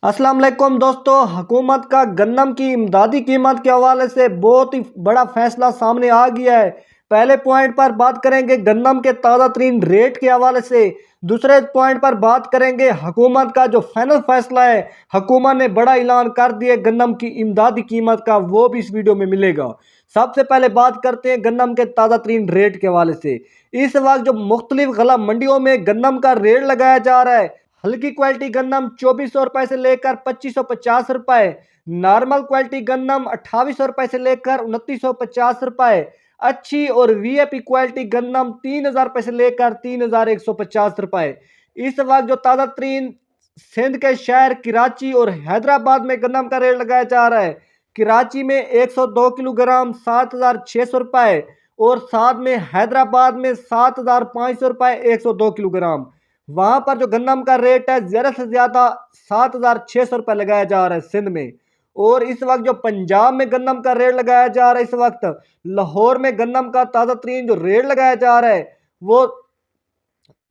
अस्सलाम वालेकुम दोस्तों, हुकूमत का गन्नम की इमदादी कीमत के हवाले से बहुत ही बड़ा फैसला सामने आ गया है। पहले पॉइंट पर बात करेंगे गन्नम के ताज़ा तरीन रेट के हवाले से। दूसरे पॉइंट पर बात करेंगे हुकूमत का जो फाइनल फैसला है, हुकूमत ने बड़ा ऐलान कर दिया गन्नम की इमदादी कीमत का, वो भी इस वीडियो में मिलेगा। सबसे पहले बात करते हैं गन्नम के ताज़ा तरीन रेट के हवाले से। इस वक्त जो मुख्तलिफ गला मंडियों में गन्नम का रेट लगाया जा रहा है, हल्की क्वालिटी गन्नम 2400 रुपए से लेकर 2550 रुपए, नॉर्मल क्वालिटी गन्नम 2800 रुपए से लेकर 2950 रुपए, अच्छी और वीआईपी क्वालिटी गन्नम 3000 रुपए से लेकर 3150 रुपए। इस वक्त जो ताज़ा तरीन सिंध के शहर कराची और हैदराबाद में गन्नम का रेट लगाया जा रहा है, कराची में 102 किलोग्राम 7600 रुपए और साथ में हैदराबाद में 7500 रुपए 102 किलोग्राम। वहां पर जो गन्नम का रेट है ज्यादा से ज्यादा 7600 रुपये लगाया जा रहा है सिंध में। और इस वक्त जो पंजाब में गन्नम का रेट लगाया जा रहा है, इस वक्त लाहौर में गन्नम का ताज़ा तरीन जो रेट लगाया जा रहा है वो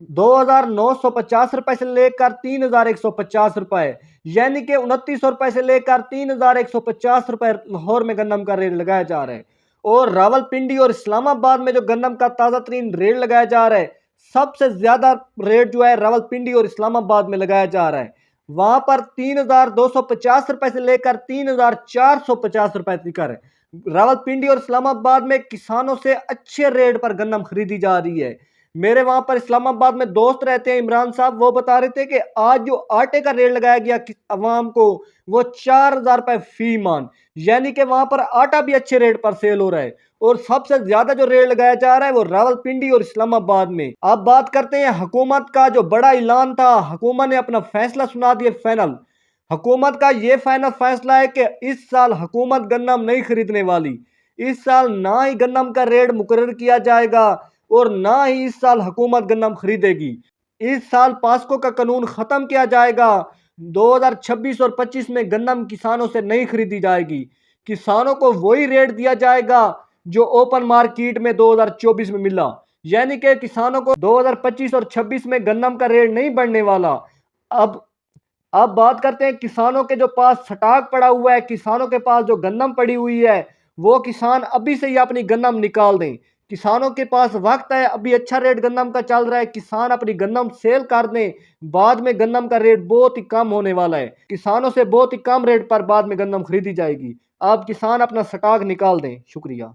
2950 रुपए से लेकर 3150 रुपए, यानी कि 2900 रुपए से लेकर 3150 रुपए लाहौर में गन्नम का रेट लगाया जा रहा है। और रावलपिंडी और इस्लामाबाद में जो गन्नम का ताज़ा तरीन रेट लगाया जा रहा है, सबसे ज्यादा रेट जो है रावलपिंडी और इस्लामाबाद में लगाया जा रहा है। वहां पर 3250 रुपए से लेकर 3450 रुपए तक है। रावलपिंडी और इस्लामाबाद में किसानों से अच्छे रेट पर गन्नम खरीदी जा रही है। मेरे वहां पर इस्लामाबाद में दोस्त रहते हैं इमरान साहब, वो बता रहे थे कि आज जो आटे का रेट लगाया गया अवाम को, वो 4000 रुपए फी मान, यानी कि वहां पर आटा भी अच्छे रेट पर सेल हो रहा है। और सबसे ज्यादा जो रेट लगाया जा रहा है वो रावलपिंडी और इस्लामाबाद में। अब बात करते हैं हुकूमत का जो बड़ा ऐलान था, हुकूमत ने अपना फैसला सुना दिया फाइनल। हुकूमत का ये फाइनल फैसला है कि इस साल हुकूमत गन्नम नहीं खरीदने वाली। इस साल ना ही गन्नम का रेट मुकर्रर किया जाएगा और ना ही इस साल हुकूमत गन्नम खरीदेगी। इस साल पास्को का कानून खत्म किया जाएगा। 2026 और 25 में गन्नम किसानों से नहीं खरीदी जाएगी। किसानों को वही रेट दिया जाएगा जो ओपन मार्केट में 2024 में मिला, यानी कि किसानों को 2025 और 26 में गन्नम का रेट नहीं बढ़ने वाला। अब बात करते हैं किसानों के जो पास स्टॉक पड़ा हुआ है, किसानों के पास जो गन्नम पड़ी हुई है, वो किसान अभी से ही अपनी गन्नम निकाल दें। किसानों के पास वक्त है, अभी अच्छा रेट गन्नम का चल रहा है, किसान अपनी गन्नम सेल कर दें। बाद में गन्नम का रेट बहुत ही कम होने वाला है, किसानों से बहुत ही कम रेट पर बाद में गन्नम खरीदी जाएगी। आप किसान अपना स्टॉक निकाल दें। शुक्रिया।